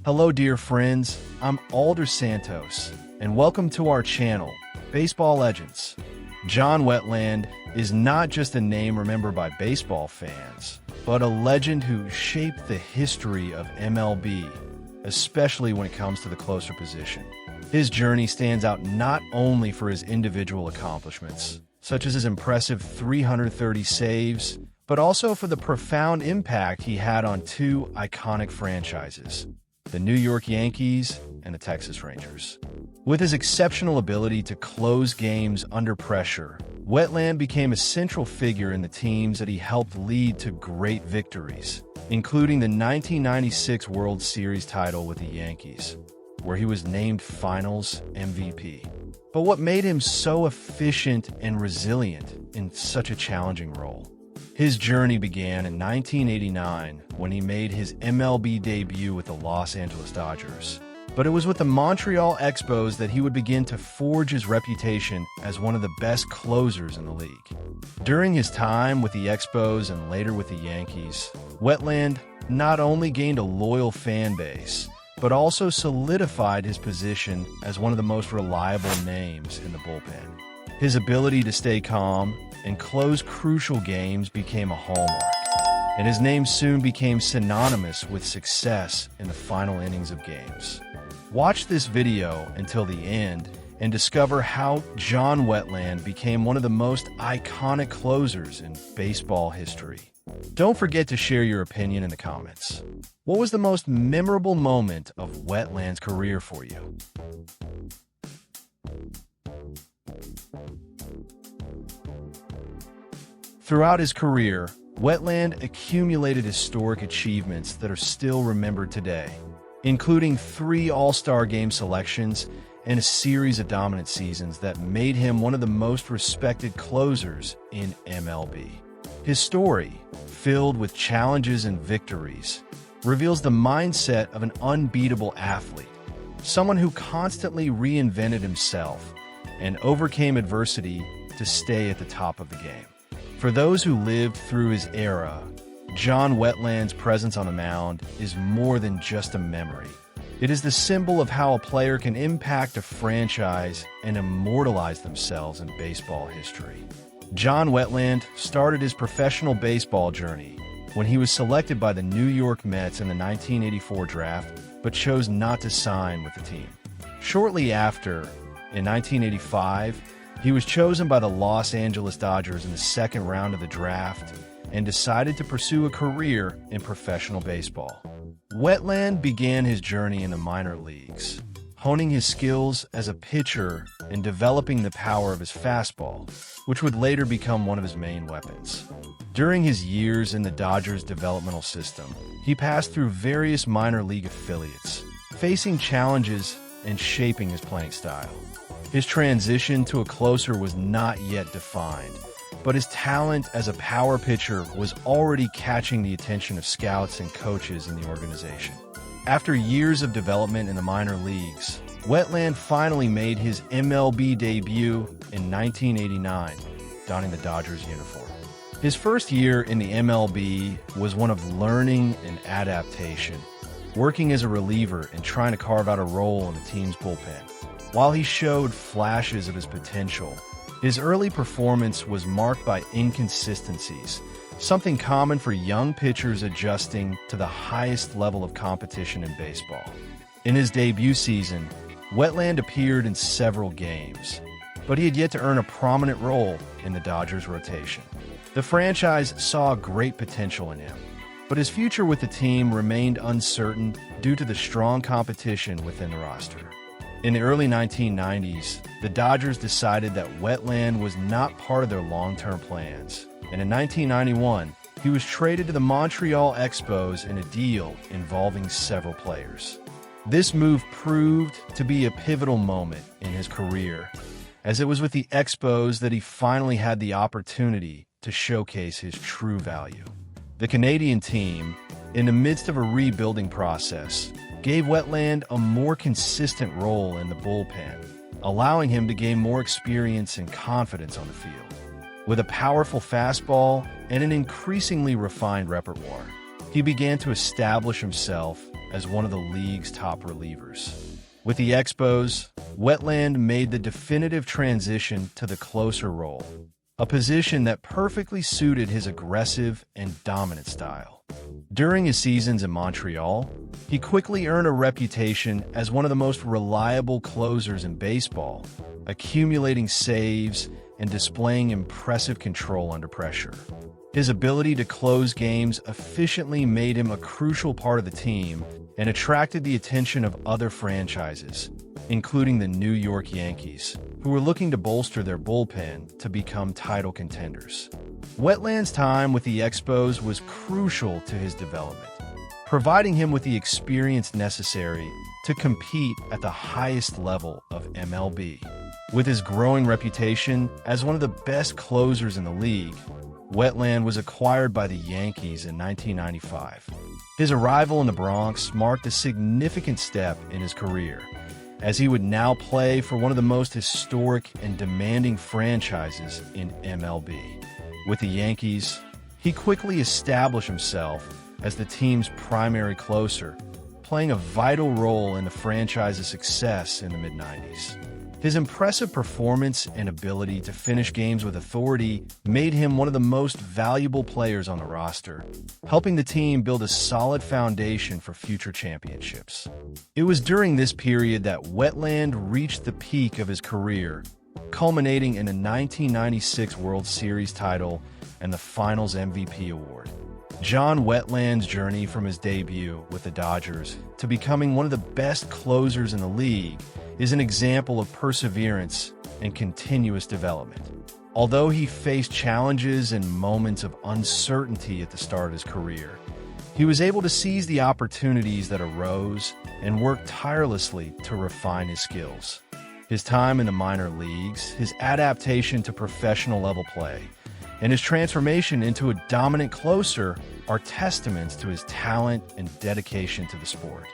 Hello, dear friends. I'm Alder Santos, and welcome to our channel, Baseball Legends. John Wetteland is not just a name remembered by baseball fans, but a legend who shaped the history of MLB, especially when it comes to the closer position. His journey stands out not only for his individual accomplishments, such as his impressive 330 saves, but also for the profound impact he had on two iconic franchises, the New York Yankees and the Texas Rangers. With his exceptional ability to close games under pressure, Wetteland became a central figure in the teams that he helped lead to great victories, including the 1996 World Series title with the Yankees, where he was named Finals MVP. But what made him so efficient and resilient in such a challenging role? His journey began in 1989 when he made his MLB debut with the Los Angeles Dodgers. But it was with the Montreal Expos that he would begin to forge his reputation as one of the best closers in the league. During his time with the Expos and later with the Yankees, Wetteland not only gained a loyal fan base, but also solidified his position as one of the most reliable names in the bullpen. His ability to stay calm and close crucial games became a hallmark, and his name soon became synonymous with success in the final innings of games. Watch this video until the end and discover how John Wetteland became one of the most iconic closers in baseball history. Don't forget to share your opinion in the comments. What was the most memorable moment of Wetteland's career for you? Throughout his career, Wetteland accumulated historic achievements that are still remembered today, including 3 All-Star Game selections and a series of dominant seasons that made him one of the most respected closers in MLB. His story, filled with challenges and victories, reveals the mindset of an unbeatable athlete, someone who constantly reinvented himself and overcame adversity to stay at the top of the game. For those who lived through his era, John Wetteland's presence on the mound is more than just a memory. It is the symbol of how a player can impact a franchise and immortalize themselves in baseball history. John Wetteland started his professional baseball journey when he was selected by the New York Mets in the 1984 draft, but chose not to sign with the team. Shortly after, in 1985, he was chosen by the Los Angeles Dodgers in the second round of the draft and decided to pursue a career in professional baseball. Wetteland began his journey in the minor leagues, honing his skills as a pitcher and developing the power of his fastball, which would later become one of his main weapons. During his years in the Dodgers' developmental system, he passed through various minor league affiliates, facing challenges and shaping his playing style. His transition to a closer was not yet defined, but his talent as a power pitcher was already catching the attention of scouts and coaches in the organization. After years of development in the minor leagues, Wetteland finally made his MLB debut in 1989, donning the Dodgers uniform. His first year in the MLB was one of learning and adaptation, working as a reliever and trying to carve out a role in the team's bullpen. While he showed flashes of his potential, his early performance was marked by inconsistencies, something common for young pitchers adjusting to the highest level of competition in baseball. In his debut season, Wetteland appeared in several games, but he had yet to earn a prominent role in the Dodgers' rotation. The franchise saw great potential in him, but his future with the team remained uncertain due to the strong competition within the roster. In the early 1990s, the Dodgers decided that Wetteland was not part of their long-term plans, and in 1991, he was traded to the Montreal Expos in a deal involving several players. This move proved to be a pivotal moment in his career, as it was with the Expos that he finally had the opportunity to showcase his true value. The Canadian team, in the midst of a rebuilding process, gave Wetteland a more consistent role in the bullpen, allowing him to gain more experience and confidence on the field. With a powerful fastball and an increasingly refined repertoire, he began to establish himself as one of the league's top relievers. With the Expos, Wetteland made the definitive transition to the closer role, a position that perfectly suited his aggressive and dominant style. During his seasons in Montreal, he quickly earned a reputation as one of the most reliable closers in baseball, accumulating saves and displaying impressive control under pressure. His ability to close games efficiently made him a crucial part of the team and attracted the attention of other franchises, including the New York Yankees, who were looking to bolster their bullpen to become title contenders. Wetteland's time with the Expos was crucial to his development, providing him with the experience necessary to compete at the highest level of MLB. With his growing reputation as one of the best closers in the league, Wetteland was acquired by the Yankees in 1995. His arrival in the Bronx marked a significant step in his career, as he would now play for one of the most historic and demanding franchises in MLB. With the Yankees, he quickly established himself as the team's primary closer, playing a vital role in the franchise's success in the mid-90s. His impressive performance and ability to finish games with authority made him one of the most valuable players on the roster, helping the team build a solid foundation for future championships. It was during this period that Wetteland reached the peak of his career, culminating in a 1996 World Series title and the Finals MVP award. John Wetteland's journey from his debut with the Dodgers to becoming one of the best closers in the league is an example of perseverance and continuous development. Although he faced challenges and moments of uncertainty at the start of his career, he was able to seize the opportunities that arose and work tirelessly to refine his skills. His time in the minor leagues, his adaptation to professional-level play, and his transformation into a dominant closer are testaments to his talent and dedication to the sport.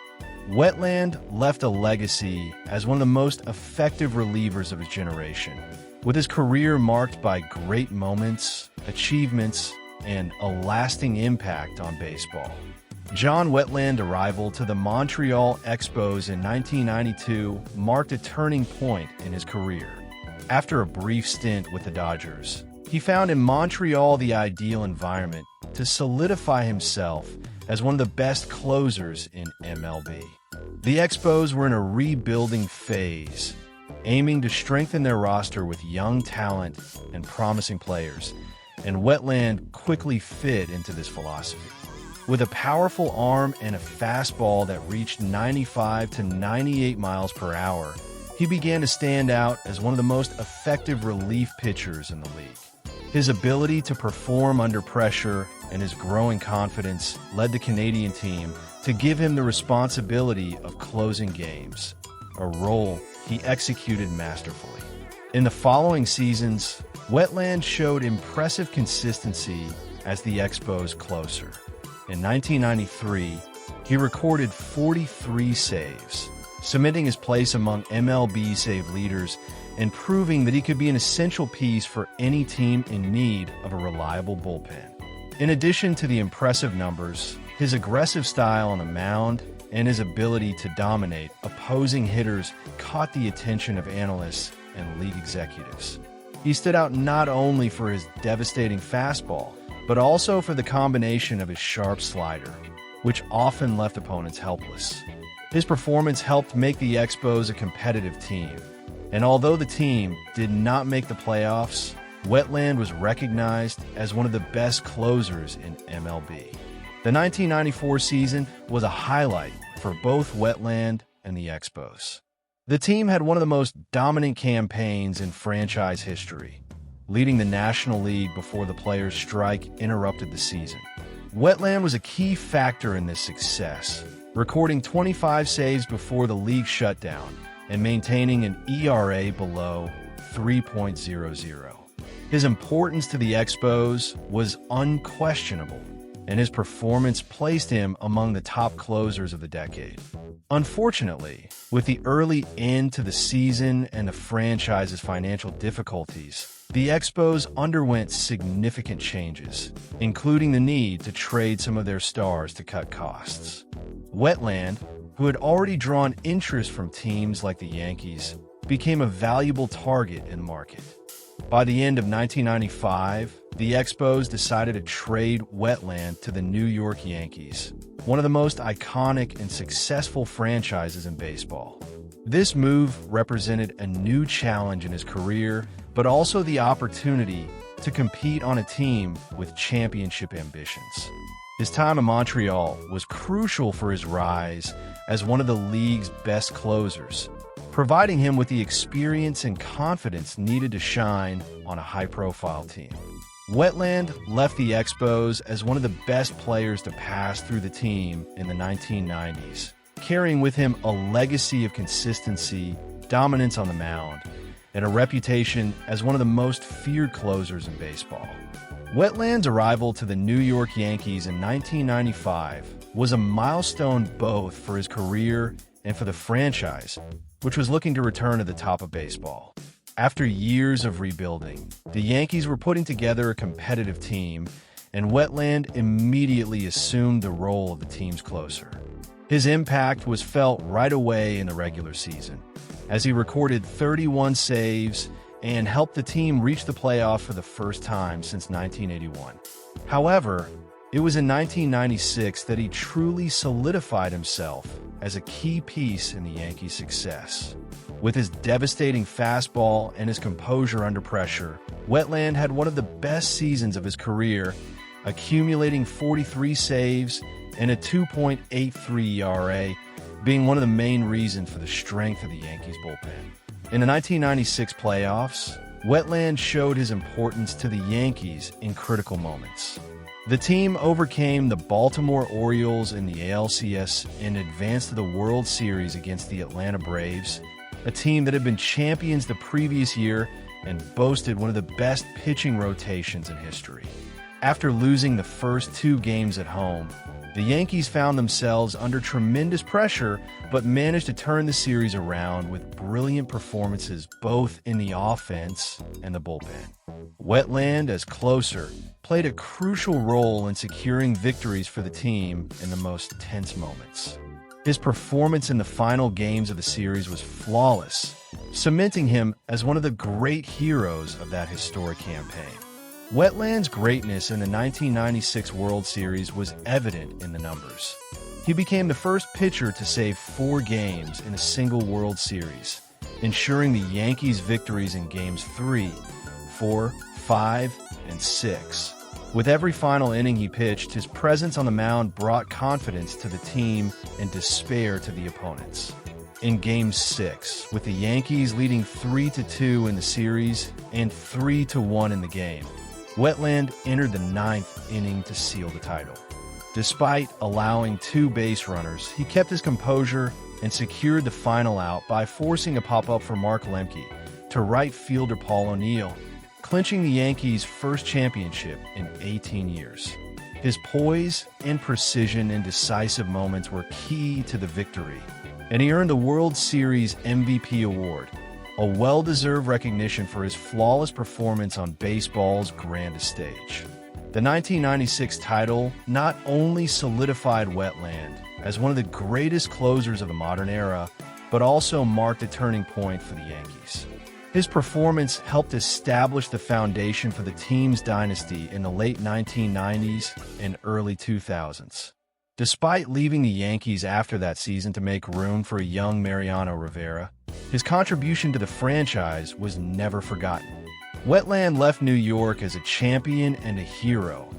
Wetteland left a legacy as one of the most effective relievers of his generation, with his career marked by great moments, achievements, and a lasting impact on baseball. John Wetteland's arrival to the Montreal Expos in 1992 marked a turning point in his career. After a brief stint with the Dodgers, he found in Montreal the ideal environment to solidify himself as one of the best closers in MLB. The Expos were in a rebuilding phase, aiming to strengthen their roster with young talent and promising players, and Wetteland quickly fit into this philosophy. With a powerful arm and a fastball that reached 95 to 98 miles per hour, he began to stand out as one of the most effective relief pitchers in the league. His ability to perform under pressure and his growing confidence led the Canadian team to give him the responsibility of closing games, a role he executed masterfully. In the following seasons, Wetteland showed impressive consistency as the Expos' closer. In 1993, he recorded 43 saves, cementing his place among MLB save leaders and proving that he could be an essential piece for any team in need of a reliable bullpen. In addition to the impressive numbers, his aggressive style on the mound and his ability to dominate opposing hitters caught the attention of analysts and league executives. He stood out not only for his devastating fastball, but also for the combination of his sharp slider, which often left opponents helpless. His performance helped make the Expos a competitive team, and although the team did not make the playoffs, Wetteland was recognized as one of the best closers in MLB. The 1994 season was a highlight for both Wetteland and the Expos. The team had one of the most dominant campaigns in franchise history, leading the National League before the players' strike interrupted the season. Wetteland was a key factor in this success, recording 25 saves before the league shutdown and maintaining an ERA below 3.00. His importance to the Expos was unquestionable, and his performance placed him among the top closers of the decade. Unfortunately, with the early end to the season and the franchise's financial difficulties, the Expos underwent significant changes, including the need to trade some of their stars to cut costs. Wetteland, who had already drawn interest from teams like the Yankees, became a valuable target in the market. By the end of 1995, the Expos decided to trade Wetteland to the New York Yankees, one of the most iconic and successful franchises in baseball. This move represented a new challenge in his career, but also the opportunity to compete on a team with championship ambitions. His time in Montreal was crucial for his rise as one of the league's best closers, providing him with the experience and confidence needed to shine on a high-profile team. Wetteland left the Expos as one of the best players to pass through the team in the 1990s, carrying with him a legacy of consistency, dominance on the mound, and a reputation as one of the most feared closers in baseball. Wetteland's arrival to the New York Yankees in 1995 was a milestone both for his career and for the franchise, which was looking to return to the top of baseball. After years of rebuilding, the Yankees were putting together a competitive team, and Wetteland immediately assumed the role of the team's closer. His impact was felt right away in the regular season, as he recorded 31 saves and helped the team reach the playoffs for the first time since 1981. However, it was in 1996 that he truly solidified himself as a key piece in the Yankees' success. With his devastating fastball and his composure under pressure, Wetteland had one of the best seasons of his career, accumulating 43 saves and a 2.83 ERA, being one of the main reasons for the strength of the Yankees' bullpen. In the 1996 playoffs, Wetteland showed his importance to the Yankees in critical moments. The team overcame the Baltimore Orioles in the ALCS and advanced to the World Series against the Atlanta Braves, a team that had been champions the previous year and boasted one of the best pitching rotations in history. After losing the first two games at home, the Yankees found themselves under tremendous pressure, but managed to turn the series around with brilliant performances both in the offense and the bullpen. Wetteland, as closer, played a crucial role in securing victories for the team in the most tense moments. His performance in the final games of the series was flawless, cementing him as one of the great heroes of that historic campaign. Wetteland's greatness in the 1996 World Series was evident in the numbers. He became the first pitcher to save 4 games in a single World Series, ensuring the Yankees' victories in Games 3, 4, 5, and 6. With every final inning he pitched, his presence on the mound brought confidence to the team and despair to the opponents. In Game 6, with the Yankees leading 3-2 in the series and 3-1 in the game, Wetteland entered the 9th inning to seal the title. Despite allowing 2 base runners, he kept his composure and secured the final out by forcing a pop-up for Mark Lemke to right fielder Paul O'Neill, clinching the Yankees' first championship in 18 years. His poise and precision in decisive moments were key to the victory, and he earned the World Series MVP award, a well-deserved recognition for his flawless performance on baseball's grandest stage. The 1996 title not only solidified Wetteland as one of the greatest closers of the modern era, but also marked a turning point for the Yankees. His performance helped establish the foundation for the team's dynasty in the late 1990s and early 2000s. Despite leaving the Yankees after that season to make room for a young Mariano Rivera, his contribution to the franchise was never forgotten. Wetteland left New York as a champion and a hero,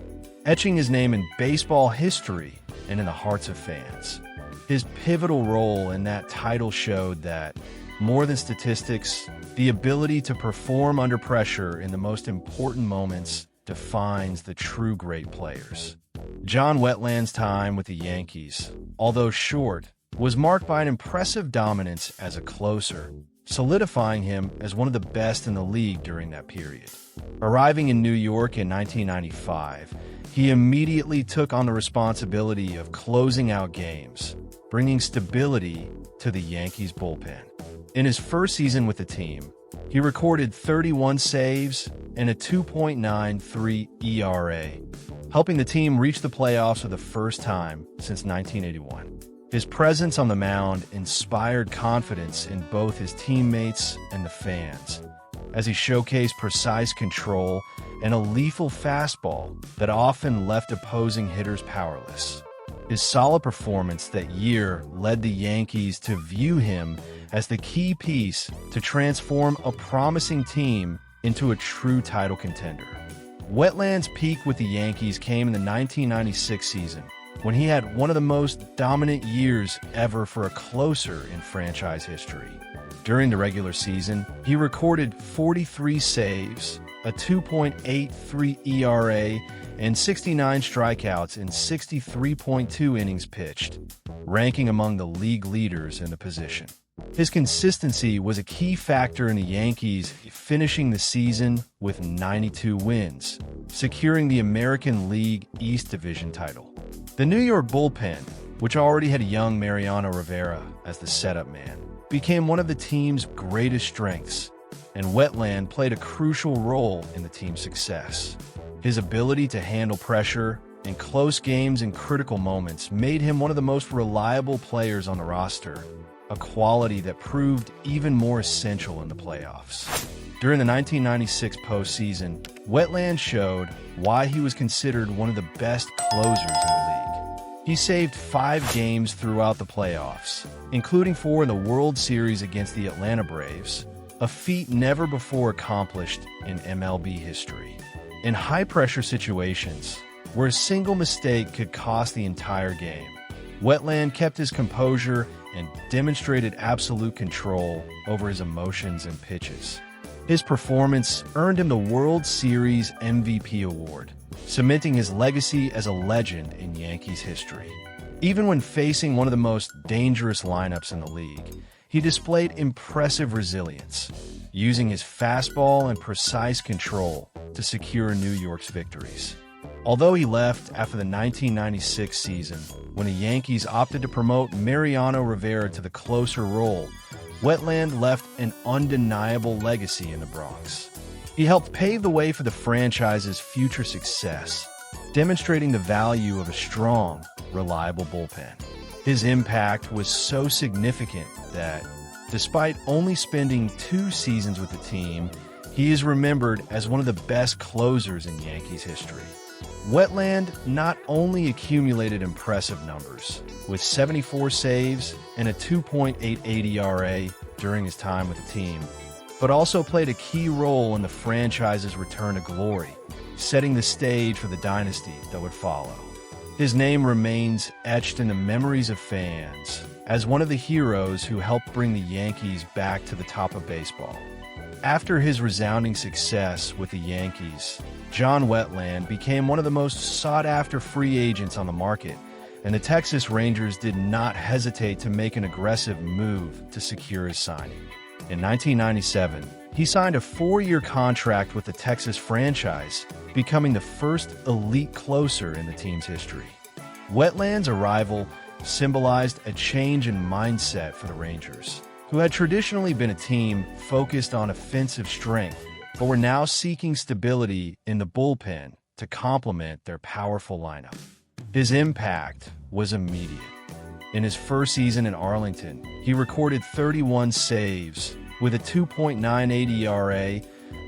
etching his name in baseball history and in the hearts of fans. His pivotal role in that title showed that, more than statistics, the ability to perform under pressure in the most important moments defines the true great players. John Wetteland's time with the Yankees, although short, was marked by an impressive dominance as a closer, solidifying him as one of the best in the league during that period. Arriving in New York in 1995, he immediately took on the responsibility of closing out games, bringing stability to the Yankees' bullpen. In his first season with the team, he recorded 31 saves and a 2.93 ERA, helping the team reach the playoffs for the first time since 1981. His presence on the mound inspired confidence in both his teammates and the fans, as he showcased precise control and a lethal fastball that often left opposing hitters powerless. His solid performance that year led the Yankees to view him as the key piece to transform a promising team into a true title contender. Wetland's peak with the Yankees came in the 1996 season, when he had one of the most dominant years ever for a closer in franchise history. During the regular season, he recorded 43 saves, a 2.83 ERA, and 69 strikeouts in 63.2 innings pitched, ranking among the league leaders in the position. His consistency was a key factor in the Yankees finishing the season with 92 wins, securing the American League East Division title. The New York Bullpen, which already had young Mariano Rivera as the setup man, became one of the team's greatest strengths, and Wetland played a crucial role in the team's success. His ability to handle pressure in close games and critical moments made him one of the most reliable players on the roster, a quality that proved even more essential in the playoffs. During the 1996 postseason, Wetland showed why he was considered one of the best closers in the league. He saved 5 games throughout the playoffs, including 4 in the World Series against the Atlanta Braves, a feat never before accomplished in MLB history. In high-pressure situations, where a single mistake could cost the entire game, Wetland kept his composure and demonstrated absolute control over his emotions and pitches. His performance earned him the World Series MVP award, cementing his legacy as a legend in Yankees history. Even when facing one of the most dangerous lineups in the league, he displayed impressive resilience, using his fastball and precise control to secure New York's victories. Although he left after the 1996 season, when the Yankees opted to promote Mariano Rivera to the closer role, Wetland left an undeniable legacy in the Bronx. He helped pave the way for the franchise's future success, demonstrating the value of a strong, reliable bullpen. His impact was so significant that, despite only spending 2 seasons with the team, he is remembered as one of the best closers in Yankees history. Wetland not only accumulated impressive numbers, with 74 saves and a 2.88 ERA during his time with the team, but also played a key role in the franchise's return to glory, setting the stage for the dynasty that would follow. His name remains etched in the memories of fans as one of the heroes who helped bring the Yankees back to the top of baseball. After his resounding success with the Yankees, John Wetland became one of the most sought-after free agents on the market, and the Texas Rangers did not hesitate to make an aggressive move to secure his signing. In 1997, he signed a 4-year contract with the Texas franchise, becoming the first elite closer in the team's history. Wetland's arrival symbolized a change in mindset for the Rangers, who had traditionally been a team focused on offensive strength, but were now seeking stability in the bullpen to complement their powerful lineup. His impact was immediate. In his first season in Arlington, he recorded 31 saves with a 2.98 ERA,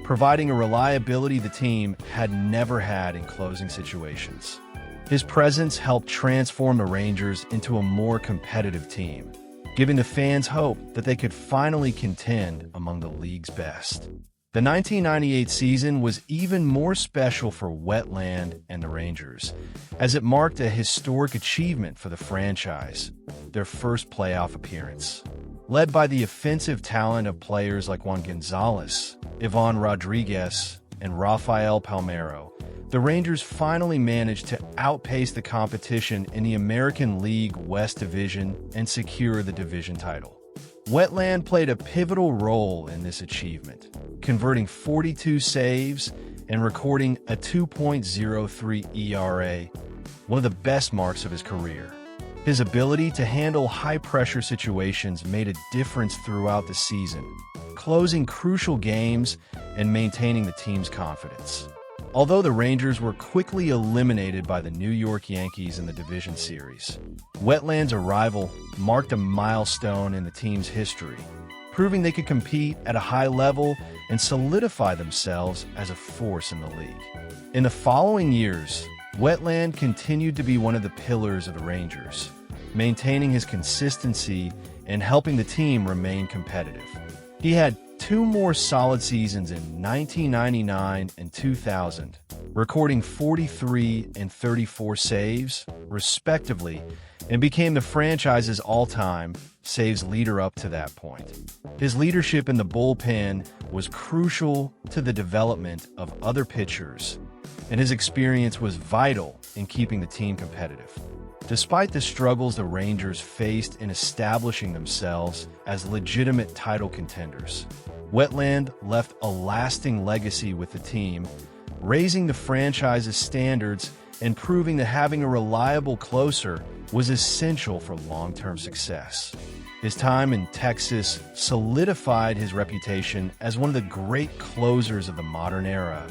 providing a reliability the team had never had in closing situations. His presence helped transform the Rangers into a more competitive team, giving the fans hope that they could finally contend among the league's best. The 1998 season was even more special for Wetland and the Rangers, as it marked a historic achievement for the franchise, their first playoff appearance. Led by the offensive talent of players like Juan Gonzalez, Ivan Rodriguez, and Rafael Palmeiro, the Rangers finally managed to outpace the competition in the American League West Division and secure the division title. Wetland played a pivotal role in this achievement, converting 42 saves and recording a 2.03 ERA, one of the best marks of his career. His ability to handle high-pressure situations made a difference throughout the season, closing crucial games and maintaining the team's confidence. Although the Rangers were quickly eliminated by the New York Yankees in the division series, Wetteland's arrival marked a milestone in the team's history, proving they could compete at a high level and solidify themselves as a force in the league. In the following years, Wetteland continued to be one of the pillars of the Rangers, maintaining his consistency and helping the team remain competitive. He had 2 more solid seasons in 1999 and 2000, recording 43 and 34 saves, respectively, and became the franchise's all-time saves leader up to that point. His leadership in the bullpen was crucial to the development of other pitchers, and his experience was vital in keeping the team competitive. Despite the struggles the Rangers faced in establishing themselves as legitimate title contenders, Wetteland left a lasting legacy with the team, raising the franchise's standards and proving that having a reliable closer was essential for long-term success. His time in Texas solidified his reputation as one of the great closers of the modern era,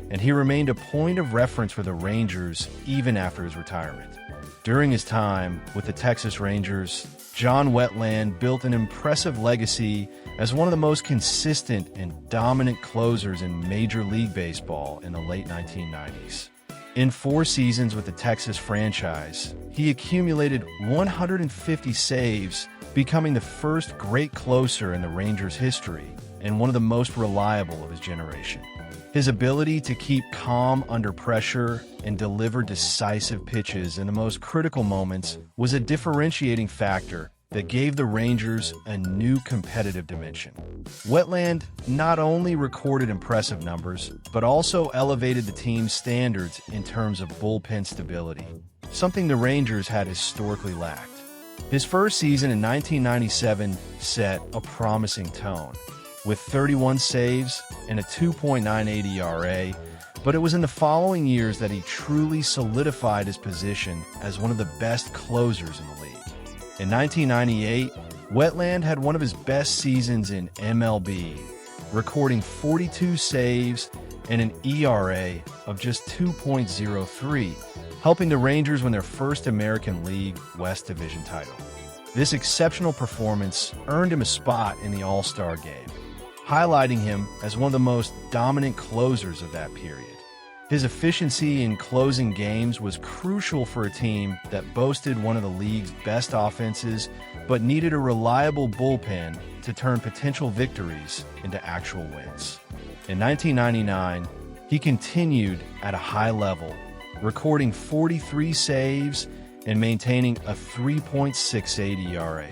and he remained a point of reference for the Rangers even after his retirement. During his time with the Texas Rangers, John Wetteland built an impressive legacy as one of the most consistent and dominant closers in Major League Baseball in the late 1990s. In 4 seasons with the Texas franchise, he accumulated 150 saves, becoming the first great closer in the Rangers' history and one of the most reliable of his generation. His ability to keep calm under pressure and deliver decisive pitches in the most critical moments was a differentiating factor that gave the Rangers a new competitive dimension. Wetteland not only recorded impressive numbers, but also elevated the team's standards in terms of bullpen stability, something the Rangers had historically lacked. His first season in 1997 set a promising tone, with 31 saves and a 2.98 ERA, but it was in the following years that he truly solidified his position as one of the best closers in the league. In 1998, Wetteland had one of his best seasons in MLB, recording 42 saves and an ERA of just 2.03, helping the Rangers win their first American League West Division title. This exceptional performance earned him a spot in the All-Star game, highlighting him as one of the most dominant closers of that period. His efficiency in closing games was crucial for a team that boasted one of the league's best offenses but needed a reliable bullpen to turn potential victories into actual wins. In 1999, he continued at a high level, recording 43 saves and maintaining a 3.68 ERA,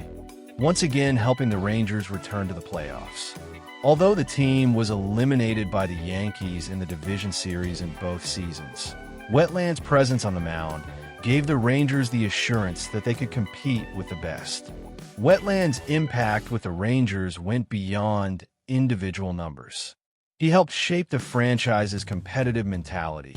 once again helping the Rangers return to the playoffs. Although the team was eliminated by the Yankees in the division series in both seasons, Wetteland's presence on the mound gave the Rangers the assurance that they could compete with the best. Wetteland's impact with the Rangers went beyond individual numbers. He helped shape the franchise's competitive mentality,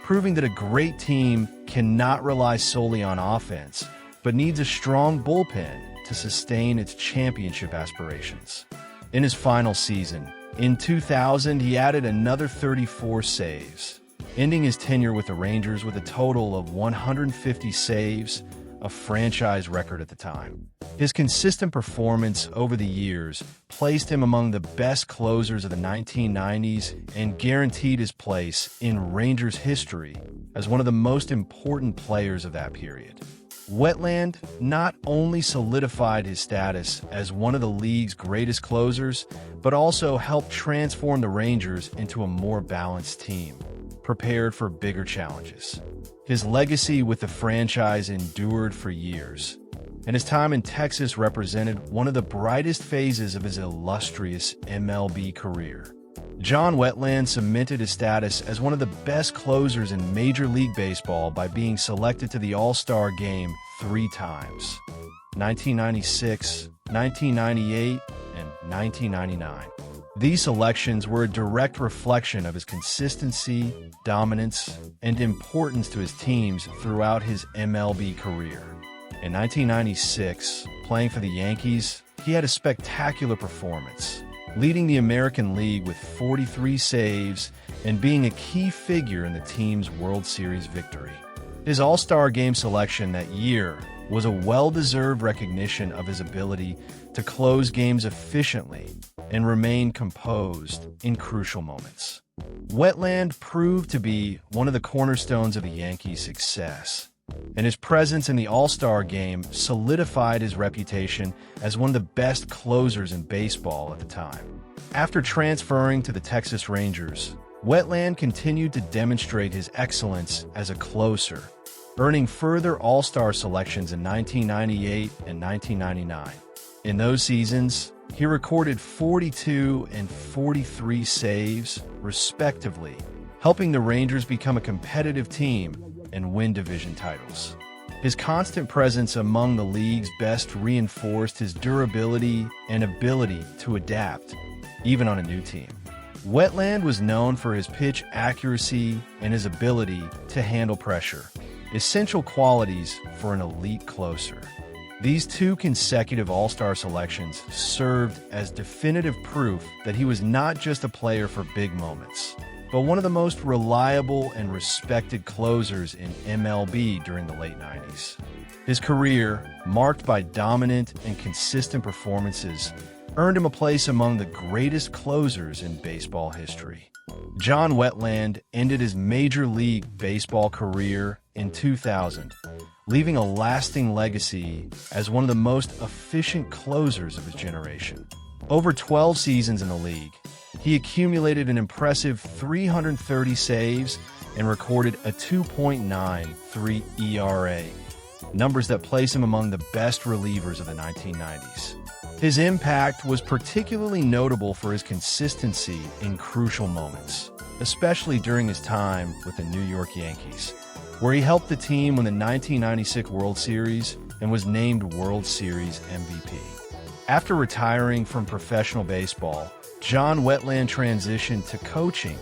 proving that a great team cannot rely solely on offense, but needs a strong bullpen to sustain its championship aspirations. In his final season, in 2000, he added another 34 saves, ending his tenure with the Rangers with a total of 150 saves, a franchise record at the time. His consistent performance over the years placed him among the best closers of the 1990s and guaranteed his place in Rangers history as one of the most important players of that period. Wetteland not only solidified his status as one of the league's greatest closers, but also helped transform the Rangers into a more balanced team, prepared for bigger challenges. His legacy with the franchise endured for years, and his time in Texas represented one of the brightest phases of his illustrious MLB career. John Wetteland cemented his status as one of the best closers in Major League Baseball by being selected to the All-Star game 3 times: 1996, 1998, and 1999. These selections were a direct reflection of his consistency, dominance, and importance to his teams throughout his MLB career. In 1996, playing for the Yankees, he had a spectacular performance, leading the American League with 43 saves and being a key figure in the team's World Series victory. His All-Star Game selection that year was a well-deserved recognition of his ability to close games efficiently and remain composed in crucial moments. Wetteland proved to be one of the cornerstones of the Yankees' success, and his presence in the All-Star Game solidified his reputation as one of the best closers in baseball at the time. After transferring to the Texas Rangers, Wetteland continued to demonstrate his excellence as a closer, earning further All-Star selections in 1998 and 1999. In those seasons, he recorded 42 and 43 saves, respectively, helping the Rangers become a competitive team and win division titles. His constant presence among the league's best reinforced his durability and ability to adapt, even on a new team. Wetteland was known for his pitch accuracy and his ability to handle pressure, essential qualities for an elite closer. These two consecutive All-Star selections served as definitive proof that he was not just a player for big moments, but one of the most reliable and respected closers in MLB during the late 90s. His career, marked by dominant and consistent performances, earned him a place among the greatest closers in baseball history. John Wetteland ended his Major League Baseball career in 2000, leaving a lasting legacy as one of the most efficient closers of his generation. Over 12 seasons in the league, he accumulated an impressive 330 saves and recorded a 2.93 ERA, numbers that place him among the best relievers of the 1990s. His impact was particularly notable for his consistency in crucial moments, especially during his time with the New York Yankees, where he helped the team win the 1996 World Series and was named World Series MVP. After retiring from professional baseball, John Wetteland transitioned to coaching,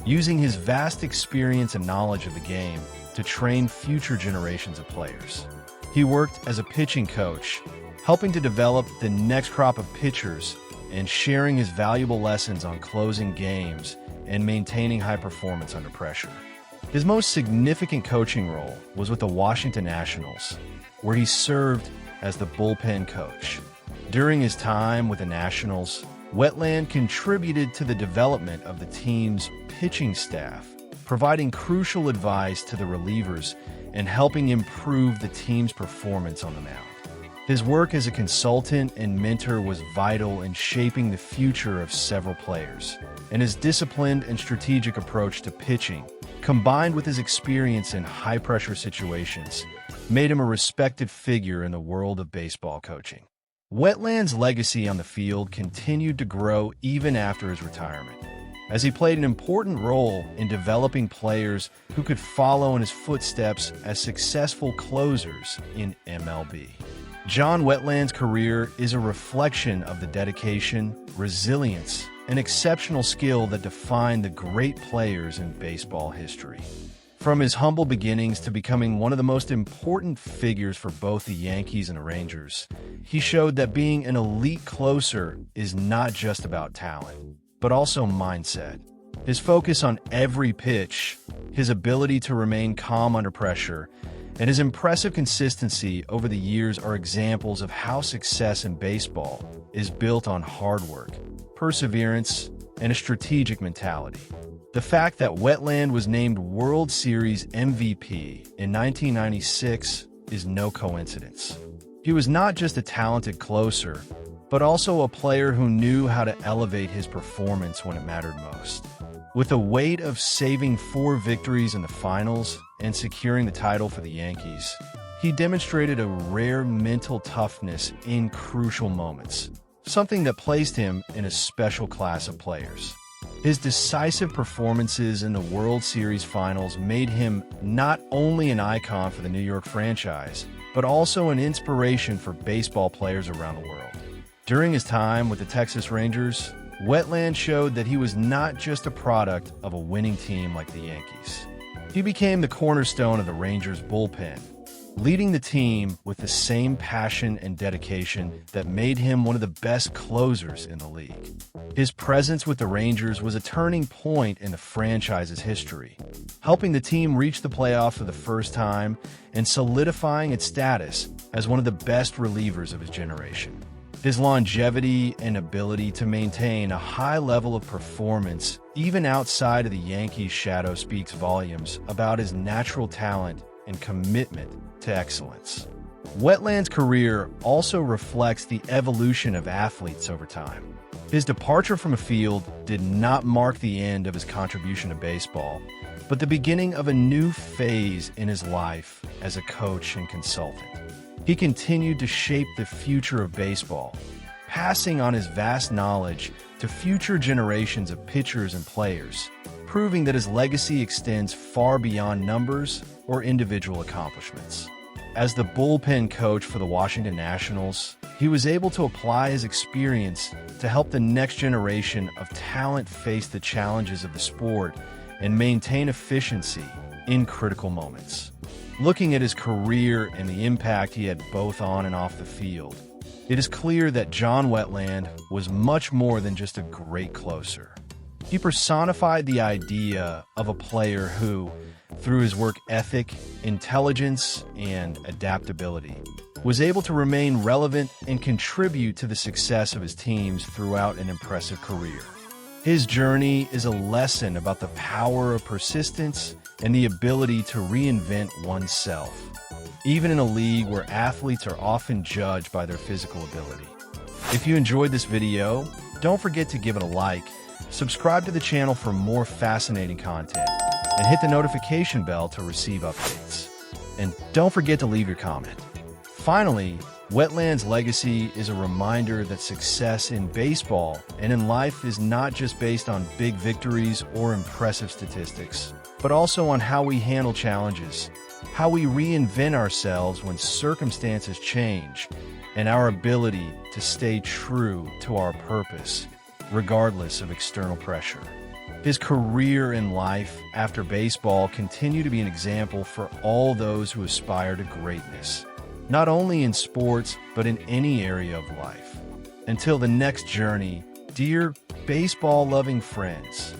using his vast experience and knowledge of the game to train future generations of players. He worked as a pitching coach, helping to develop the next crop of pitchers and sharing his valuable lessons on closing games and maintaining high performance under pressure. His most significant coaching role was with the Washington Nationals, where he served as the bullpen coach. During his time with the Nationals, Wetteland contributed to the development of the team's pitching staff, providing crucial advice to the relievers and helping improve the team's performance on the mound. His work as a consultant and mentor was vital in shaping the future of several players, and his disciplined and strategic approach to pitching, combined with his experience in high-pressure situations, made him a respected figure in the world of baseball coaching. Wetteland's legacy on the field continued to grow even after his retirement, as he played an important role in developing players who could follow in his footsteps as successful closers in MLB. John Wetteland's career is a reflection of the dedication, resilience, and exceptional skill that define the great players in baseball history. From his humble beginnings to becoming one of the most important figures for both the Yankees and the Rangers, he showed that being an elite closer is not just about talent, but also mindset. His focus on every pitch, his ability to remain calm under pressure, and his impressive consistency over the years are examples of how success in baseball is built on hard work, perseverance, and a strategic mentality. The fact that Wetteland was named World Series MVP in 1996 is no coincidence. He was not just a talented closer, but also a player who knew how to elevate his performance when it mattered most. With the weight of saving 4 victories in the finals and securing the title for the Yankees, he demonstrated a rare mental toughness in crucial moments, something that placed him in a special class of players. His decisive performances in the World Series finals made him not only an icon for the New York franchise, but also an inspiration for baseball players around the world. During his time with the Texas Rangers, Wetteland showed that he was not just a product of a winning team like the Yankees. He became the cornerstone of the Rangers' bullpen, leading the team with the same passion and dedication that made him one of the best closers in the league. His presence with the Rangers was a turning point in the franchise's history, helping the team reach the playoffs for the first time and solidifying its status as one of the best relievers of his generation. His longevity and ability to maintain a high level of performance even outside of the Yankees' shadow speaks volumes about his natural talent and commitment to excellence. Wetteland's career also reflects the evolution of athletes over time. His departure from a field did not mark the end of his contribution to baseball, but the beginning of a new phase in his life as a coach and consultant. He continued to shape the future of baseball, passing on his vast knowledge to future generations of pitchers and players, proving that his legacy extends far beyond numbers or individual accomplishments. As the bullpen coach for the Washington Nationals, he was able to apply his experience to help the next generation of talent face the challenges of the sport and maintain efficiency in critical moments. Looking at his career and the impact he had both on and off the field, it is clear that John Wetteland was much more than just a great closer. He personified the idea of a player who, through his work ethic, intelligence, and adaptability, was able to remain relevant and contribute to the success of his teams throughout an impressive career. His journey is a lesson about the power of persistence and the ability to reinvent oneself, even in a league where athletes are often judged by their physical ability. If you enjoyed this video, don't forget to give it a like, subscribe to the channel for more fascinating content, and hit the notification bell to receive updates. And don't forget to leave your comment. Finally, Wetteland's legacy is a reminder that success in baseball and in life is not just based on big victories or impressive statistics, but also on how we handle challenges, how we reinvent ourselves when circumstances change, and our ability to stay true to our purpose, regardless of external pressure. His career and life after baseball continue to be an example for all those who aspire to greatness, not only in sports, but in any area of life. Until the next journey, dear baseball-loving friends,